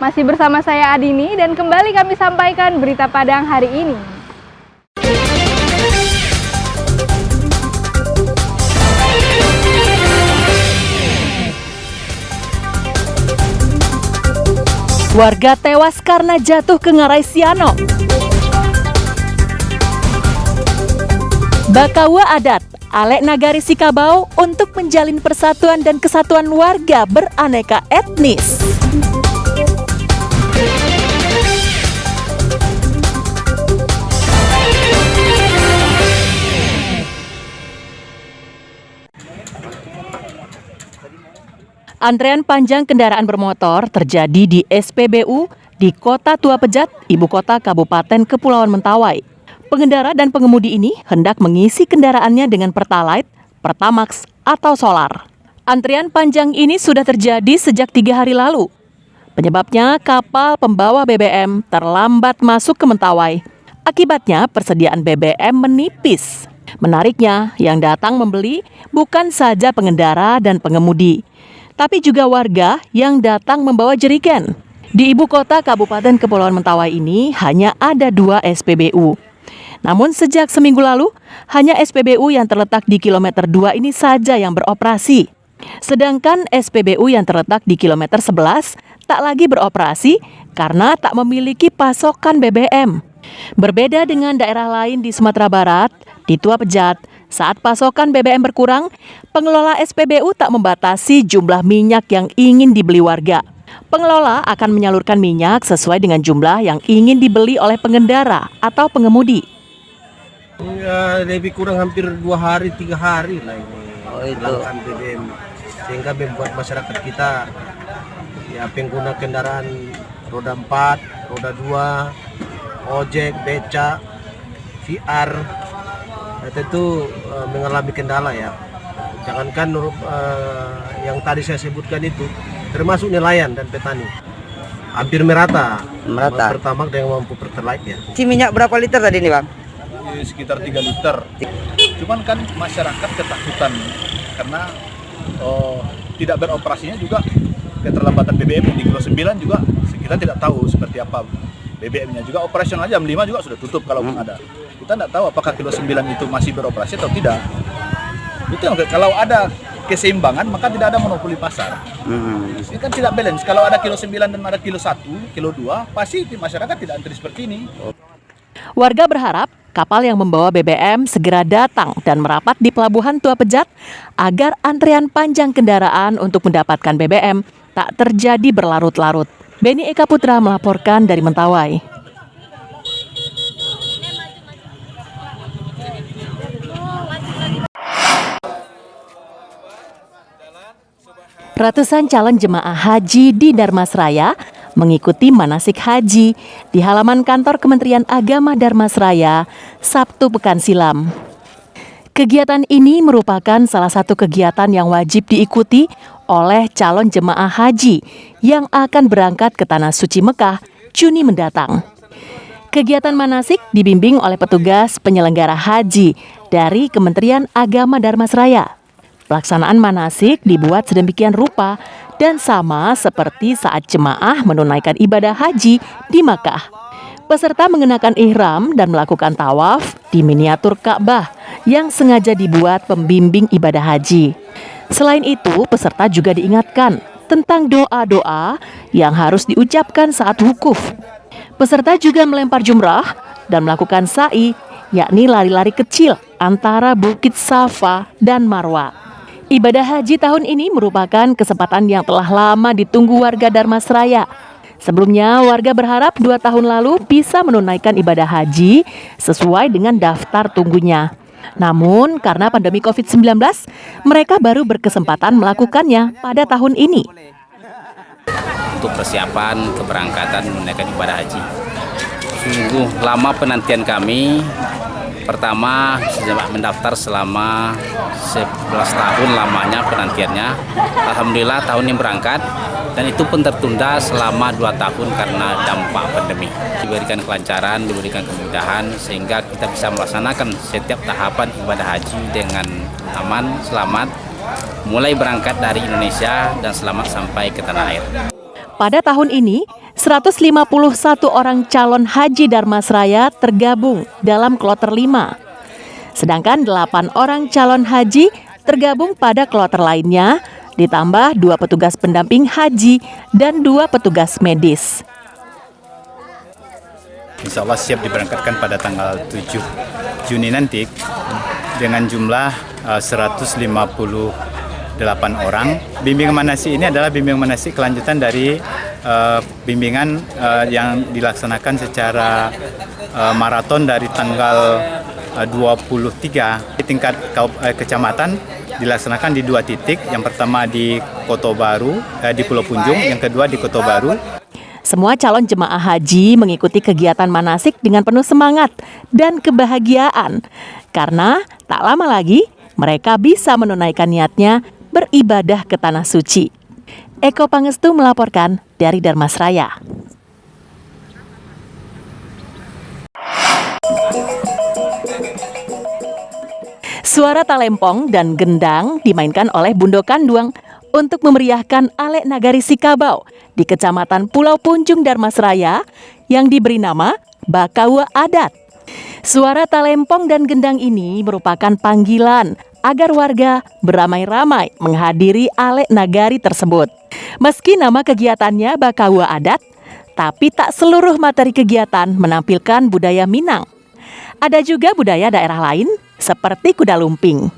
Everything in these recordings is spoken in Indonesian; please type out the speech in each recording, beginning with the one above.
Masih bersama saya Adini dan kembali kami sampaikan berita Padang hari ini. Warga tewas karena jatuh ke Ngarai Siano. Bakawa adat Alek Nagari Sikabau untuk menjalin persatuan dan kesatuan warga beraneka etnis. Antrean panjang kendaraan bermotor terjadi di SPBU di Kota Tua Pejat, Ibu Kota Kabupaten Kepulauan Mentawai. Pengendara dan pengemudi ini hendak mengisi kendaraannya dengan Pertalite, Pertamax, atau solar. Antrian panjang ini sudah terjadi sejak 3 hari lalu. Penyebabnya kapal pembawa BBM terlambat masuk ke Mentawai. Akibatnya persediaan BBM menipis. Menariknya, yang datang membeli bukan saja pengendara dan pengemudi, tapi juga warga yang datang membawa jerigen. Di Ibu Kota Kabupaten Kepulauan Mentawai ini hanya ada 2 SPBU. Namun sejak seminggu lalu, hanya SPBU yang terletak di kilometer 2 ini saja yang beroperasi. Sedangkan SPBU yang terletak di kilometer 11 tak lagi beroperasi karena tak memiliki pasokan BBM. Berbeda dengan daerah lain di Sumatera Barat, di Tua Pejat, saat pasokan BBM berkurang, pengelola SPBU tak membatasi jumlah minyak yang ingin dibeli warga. Pengelola akan menyalurkan minyak sesuai dengan jumlah yang ingin dibeli oleh pengendara atau pengemudi. Ya, lebih kurang hampir 2 hari, 3 hari lah ini kelangkaan BBM. Sehingga membuat masyarakat kita ya pengguna kendaraan roda 4, roda 2, ojek, beca, VR, tentu mengalami kendala ya. Jangankan yang tadi saya sebutkan itu, termasuk nelayan dan petani, hampir merata. Pertamax dengan mampu Pertalite ya. Si minyak berapa liter tadi nih Bang? Sekitar 3 liter. Cuman kan masyarakat ketakutan karena tidak beroperasinya juga keterlambatan BBM di kilo 9 juga kita tidak tahu seperti apa BBM-nya. Juga operasional jam 5 juga sudah tutup kalaupun ada. Kita tidak tahu apakah kilo 9 itu masih beroperasi atau tidak. Itu yang kalau ada keseimbangan maka tidak ada monopoli pasar. Ini kan tidak balance. Kalau ada kilo 9 dan ada kilo 1, kilo 2, pasti masyarakat tidak antri seperti ini. Warga berharap kapal yang membawa BBM segera datang dan merapat di Pelabuhan Tua Pejat agar antrean panjang kendaraan untuk mendapatkan BBM tak terjadi berlarut-larut. Beni Eka Putra melaporkan dari Mentawai. Ratusan calon jemaah haji di Darmasraya mengikuti manasik haji di halaman kantor Kementerian Agama Darmasraya Sabtu pekan silam. Kegiatan ini merupakan salah satu kegiatan yang wajib diikuti oleh calon jemaah haji yang akan berangkat ke Tanah Suci Mekah Juni mendatang. Kegiatan manasik dibimbing oleh petugas penyelenggara haji dari Kementerian Agama Darmasraya. Pelaksanaan manasik dibuat sedemikian rupa dan sama seperti saat jemaah menunaikan ibadah haji di Makkah. Peserta mengenakan ihram dan melakukan tawaf di miniatur Ka'bah yang sengaja dibuat pembimbing ibadah haji. Selain itu, peserta juga diingatkan tentang doa-doa yang harus diucapkan saat wukuf. Peserta juga melempar jumrah dan melakukan sa'i, yakni lari-lari kecil antara Bukit Safa dan Marwa. Ibadah haji tahun ini merupakan kesempatan yang telah lama ditunggu warga Darmasraya. Sebelumnya, warga berharap 2 tahun lalu bisa menunaikan ibadah haji sesuai dengan daftar tunggunya. Namun, karena pandemi COVID-19, mereka baru berkesempatan melakukannya pada tahun ini. Untuk persiapan keberangkatan menunaikan ibadah haji, sungguh lama penantian kami. Pertama, sejak mendaftar selama 11 tahun lamanya penantiannya. Alhamdulillah tahun ini berangkat dan itu pun tertunda selama 2 tahun karena dampak pandemi. Diberikan kelancaran, diberikan kemudahan sehingga kita bisa melaksanakan setiap tahapan ibadah haji dengan aman, selamat, mulai berangkat dari Indonesia dan selamat sampai ke tanah air. Pada tahun ini, 151 orang calon haji Darmasraya tergabung dalam kloter 5. Sedangkan 8 orang calon haji tergabung pada kloter lainnya, ditambah 2 petugas pendamping haji dan 2 petugas medis. Insya Allah siap diberangkatkan pada tanggal 7 Juni nanti dengan jumlah 158 orang. Bimbingan manasik ini adalah bimbingan manasik kelanjutan dari bimbingan yang dilaksanakan secara maraton dari tanggal 23 di tingkat kecamatan, dilaksanakan di 2 titik. Yang pertama di Kota Baru, di Pulau Punjung, yang kedua di Kota Baru. Semua calon jemaah haji mengikuti kegiatan manasik dengan penuh semangat dan kebahagiaan. Karena tak lama lagi mereka bisa menunaikan niatnya beribadah ke Tanah Suci. Eko Pangestu melaporkan dari Darmasraya. Suara talempong dan gendang dimainkan oleh Bundo Kanduang untuk memeriahkan Alek Nagari Sikabau di Kecamatan Pulau Punjung Darmasraya yang diberi nama Bakawa Adat. Suara talempong dan gendang ini merupakan panggilan agar warga beramai-ramai menghadiri Alek Nagari tersebut. Meski nama kegiatannya Bakawa Adat, tapi tak seluruh materi kegiatan menampilkan budaya Minang. Ada juga budaya daerah lain seperti kuda lumping.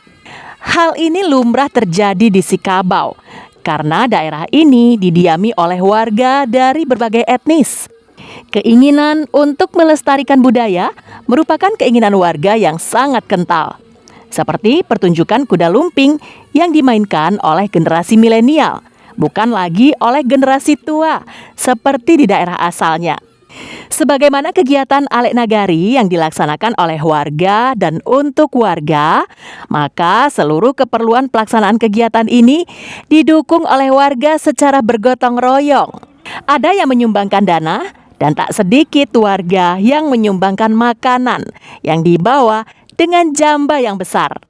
Hal ini lumrah terjadi di Sikabau karena daerah ini didiami oleh warga dari berbagai etnis. Keinginan untuk melestarikan budaya merupakan keinginan warga yang sangat kental. Seperti pertunjukan kuda lumping yang dimainkan oleh generasi milenial, bukan lagi oleh generasi tua seperti di daerah asalnya. Sebagaimana kegiatan Alek Nagari yang dilaksanakan oleh warga dan untuk warga, maka seluruh keperluan pelaksanaan kegiatan ini didukung oleh warga secara bergotong royong. Ada yang menyumbangkan dana dan tak sedikit warga yang menyumbangkan makanan yang dibawa dengan jamba yang besar.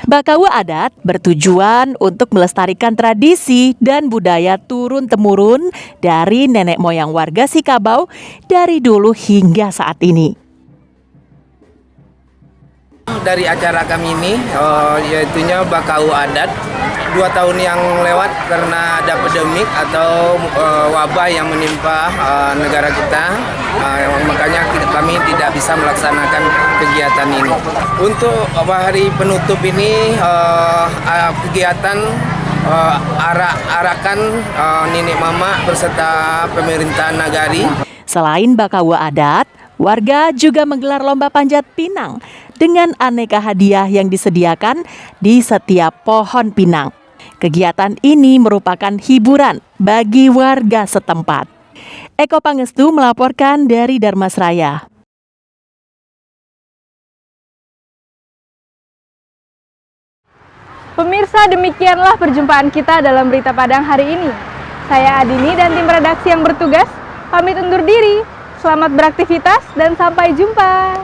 Bakawa Adat bertujuan untuk melestarikan tradisi dan budaya turun-temurun dari nenek moyang warga Sikabau dari dulu hingga saat ini. Dari acara kami ini, yaitunya Bakawa Adat, 2 tahun yang lewat karena ada pandemik atau wabah yang menimpa negara kita, makanya kami tidak bisa melaksanakan kegiatan ini. Untuk hari penutup ini, kegiatan arakan nenek mama beserta pemerintah nagari. Selain Bakawa Adat, warga juga menggelar lomba panjat pinang dengan aneka hadiah yang disediakan di setiap pohon pinang. Kegiatan ini merupakan hiburan bagi warga setempat. Eko Pangestu melaporkan dari Darmasraya. Pemirsa, demikianlah perjumpaan kita dalam Berita Padang hari ini. Saya Adini dan tim redaksi yang bertugas pamit undur diri. Selamat beraktivitas dan sampai jumpa.